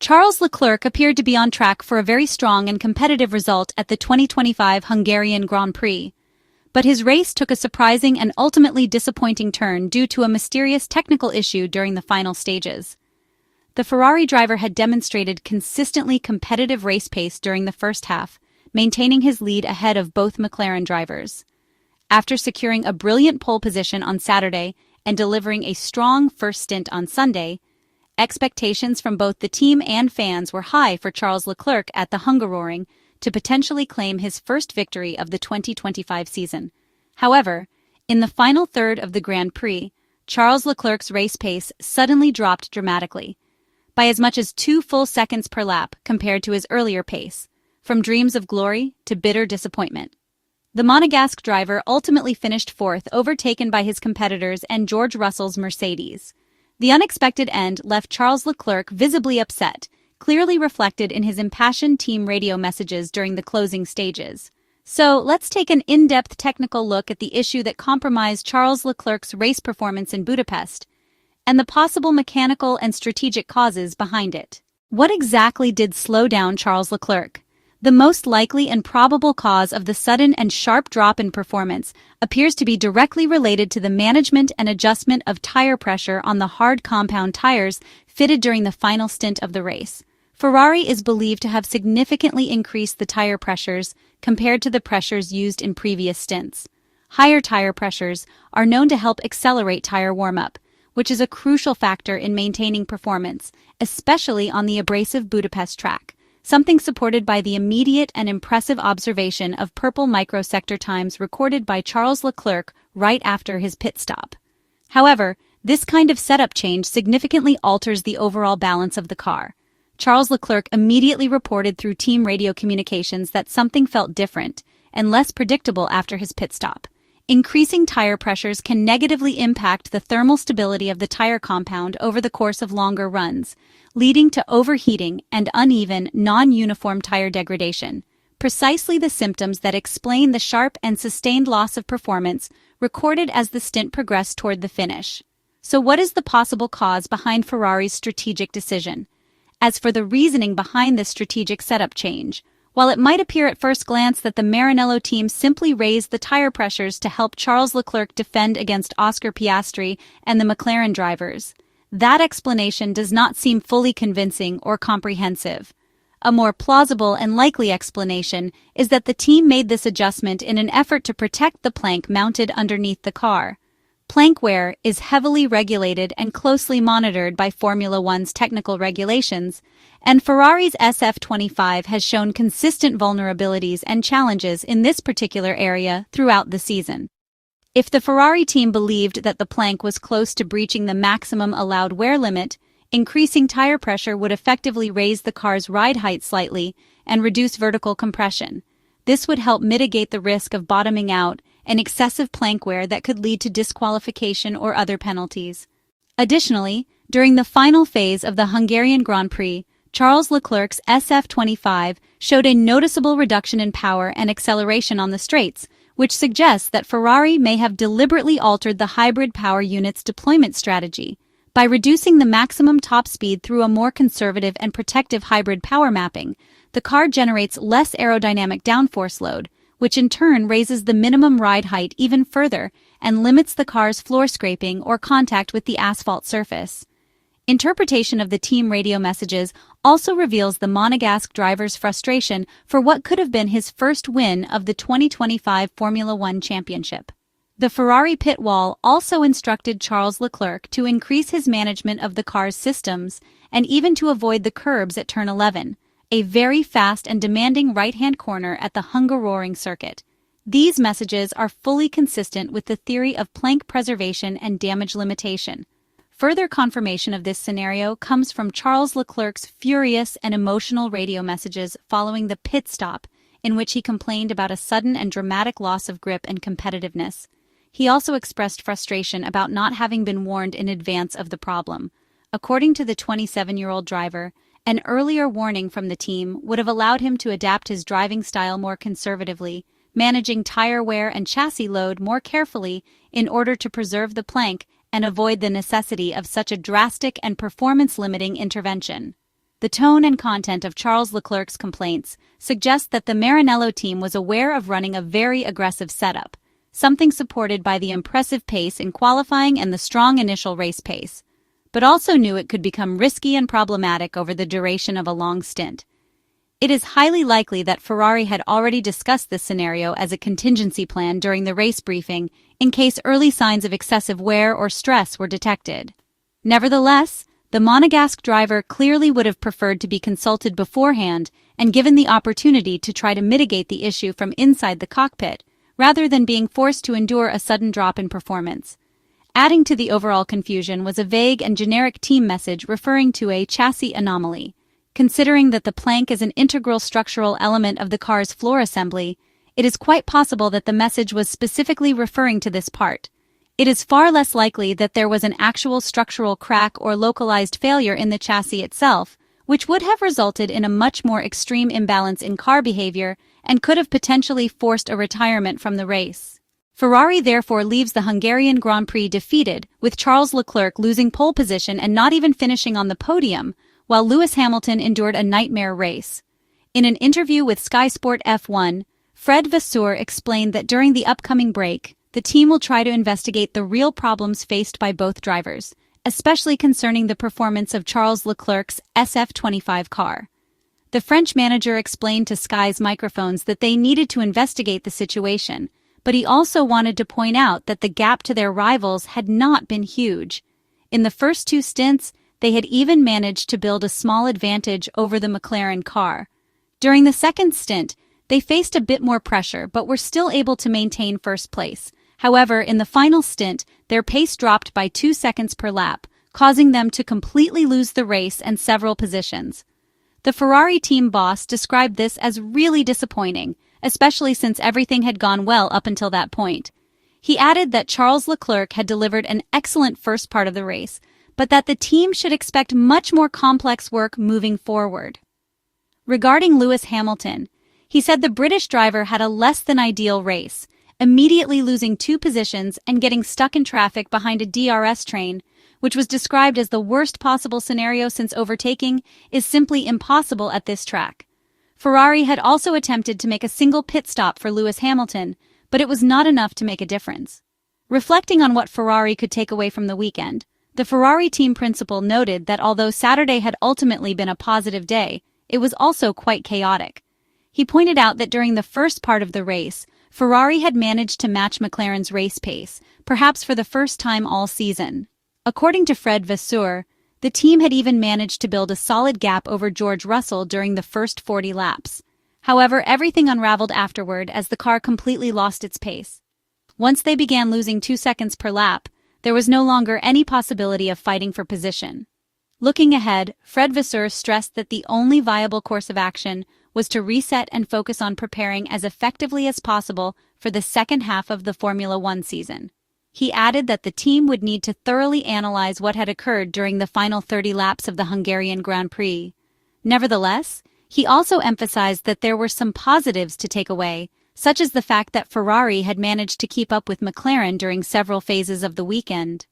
Charles Leclerc appeared to be on track for a very strong and competitive result at the 2025 Hungarian Grand Prix. But his race took a surprising and ultimately disappointing turn due to a mysterious technical issue during the final stages. The Ferrari driver had demonstrated consistently competitive race pace during the first half, maintaining his lead ahead of both McLaren drivers. After securing a brilliant pole position on Saturday and delivering a strong first stint on Sunday, expectations from both the team and fans were high for Charles Leclerc at the Hungaroring to potentially claim his first victory of the 2025 season. However, in the final third of the Grand Prix, Charles Leclerc's race pace suddenly dropped dramatically, by as much as 2 full seconds per lap compared to his earlier pace, from dreams of glory to bitter disappointment. The Monegasque driver ultimately finished fourth, overtaken by his competitors and George Russell's Mercedes. The unexpected end left Charles Leclerc visibly upset, clearly reflected in his impassioned team radio messages during the closing stages. So, let's take an in-depth technical look at the issue that compromised Charles Leclerc's race performance in Budapest, and the possible mechanical and strategic causes behind it. What exactly did slow down Charles Leclerc? The most likely and probable cause of the sudden and sharp drop in performance appears to be directly related to the management and adjustment of tire pressure on the hard compound tires fitted during the final stint of the race. Ferrari is believed to have significantly increased the tire pressures compared to the pressures used in previous stints. Higher tire pressures are known to help accelerate tire warm-up, which is a crucial factor in maintaining performance, especially on the abrasive Budapest track, something supported by the immediate and impressive observation of purple microsector times recorded by Charles Leclerc right after his pit stop. However, this kind of setup change significantly alters the overall balance of the car. Charles Leclerc immediately reported through team radio communications that something felt different and less predictable after his pit stop. Increasing tire pressures can negatively impact the thermal stability of the tire compound over the course of longer runs, leading to overheating and uneven, non-uniform tire degradation, precisely the symptoms that explain the sharp and sustained loss of performance recorded as the stint progressed toward the finish. So what is the possible cause behind Ferrari's strategic decision? As for the reasoning behind this strategic setup change, while it might appear at first glance that the Maranello team simply raised the tire pressures to help Charles Leclerc defend against Oscar Piastri and the McLaren drivers, that explanation does not seem fully convincing or comprehensive. A more plausible and likely explanation is that the team made this adjustment in an effort to protect the plank mounted underneath the car. Plank wear is heavily regulated and closely monitored by Formula One's technical regulations, and Ferrari's SF25 has shown consistent vulnerabilities and challenges in this particular area throughout the season. If the Ferrari team believed that the plank was close to breaching the maximum allowed wear limit, increasing tire pressure would effectively raise the car's ride height slightly and reduce vertical compression. This would help mitigate the risk of bottoming out and excessive plank wear that could lead to disqualification or other penalties. Additionally, during the final phase of the Hungarian Grand Prix, Charles Leclerc's SF25 showed a noticeable reduction in power and acceleration on the straights, which suggests that Ferrari may have deliberately altered the hybrid power unit's deployment strategy. By reducing the maximum top speed through a more conservative and protective hybrid power mapping, the car generates less aerodynamic downforce load, which in turn raises the minimum ride height even further and limits the car's floor scraping or contact with the asphalt surface. Interpretation of the team radio messages also reveals the Monegasque driver's frustration for what could have been his first win of the 2025 Formula One Championship. The Ferrari pit wall also instructed Charles Leclerc to increase his management of the car's systems and even to avoid the curbs at turn 11, a very fast and demanding right-hand corner at the Hungaroring circuit. These messages are fully consistent with the theory of plank preservation and damage limitation. Further confirmation of this scenario comes from Charles Leclerc's furious and emotional radio messages following the pit stop, in which he complained about a sudden and dramatic loss of grip and competitiveness. He also expressed frustration about not having been warned in advance of the problem. According to the 27-year-old driver, an earlier warning from the team would have allowed him to adapt his driving style more conservatively, managing tire wear and chassis load more carefully in order to preserve the plank and avoid the necessity of such a drastic and performance-limiting intervention. the tone and content of Charles Leclerc's complaints suggest that the Maranello team was aware of running a very aggressive setup, something supported by the impressive pace in qualifying and the strong initial race pace, but also knew it could become risky and problematic over the duration of a long stint. It is highly likely that Ferrari had already discussed this scenario as a contingency plan during the race briefing in case early signs of excessive wear or stress were detected. Nevertheless, the Monegasque driver clearly would have preferred to be consulted beforehand and given the opportunity to try to mitigate the issue from inside the cockpit, rather than being forced to endure a sudden drop in performance. Adding to the overall confusion was a vague and generic team message referring to a chassis anomaly. Considering that the plank is an integral structural element of the car's floor assembly, it is quite possible that the message was specifically referring to this part. It is far less likely that there was an actual structural crack or localized failure in the chassis itself, which would have resulted in a much more extreme imbalance in car behavior and could have potentially forced a retirement from the race. Ferrari therefore leaves the Hungarian Grand Prix defeated, with Charles Leclerc losing pole position and not even finishing on the podium, while Lewis Hamilton endured a nightmare race. In an interview with Sky Sport F1, Fred Vasseur explained that during the upcoming break, the team will try to investigate the real problems faced by both drivers, especially concerning the performance of Charles Leclerc's SF25 car. The French manager explained to Sky's microphones that they needed to investigate the situation, but he also wanted to point out that the gap to their rivals had not been huge. In the first two stints, they had even managed to build a small advantage over the McLaren car. During the second stint, they faced a bit more pressure but were still able to maintain first place. However, in the final stint, their pace dropped by 2 seconds per lap, causing them to completely lose the race and several positions. The Ferrari team boss described this as really disappointing, especially since everything had gone well up until that point. He added that Charles Leclerc had delivered an excellent first part of the race, but that the team should expect much more complex work moving forward. Regarding Lewis Hamilton, he said the British driver had a less than ideal race, immediately losing 2 positions and getting stuck in traffic behind a DRS train, which was described as the worst possible scenario since overtaking is simply impossible at this track. Ferrari had also attempted to make a single pit stop for Lewis Hamilton, but it was not enough to make a difference. Reflecting on what Ferrari could take away from the weekend, the Ferrari team principal noted that although Saturday had ultimately been a positive day, it was also quite chaotic. He pointed out that during the first part of the race, Ferrari had managed to match McLaren's race pace, perhaps for the first time all season. According to Fred Vasseur, the team had even managed to build a solid gap over George Russell during the first 40 laps. However, everything unraveled afterward as the car completely lost its pace. Once they began losing 2 seconds per lap, there was no longer any possibility of fighting for position. Looking ahead, Fred Vasseur stressed that the only viable course of action was to reset and focus on preparing as effectively as possible for the second half of the Formula One season. He added that the team would need to thoroughly analyze what had occurred during the final 30 laps of the Hungarian Grand Prix. Nevertheless, he also emphasized that there were some positives to take away, such as the fact that Ferrari had managed to keep up with McLaren during several phases of the weekend.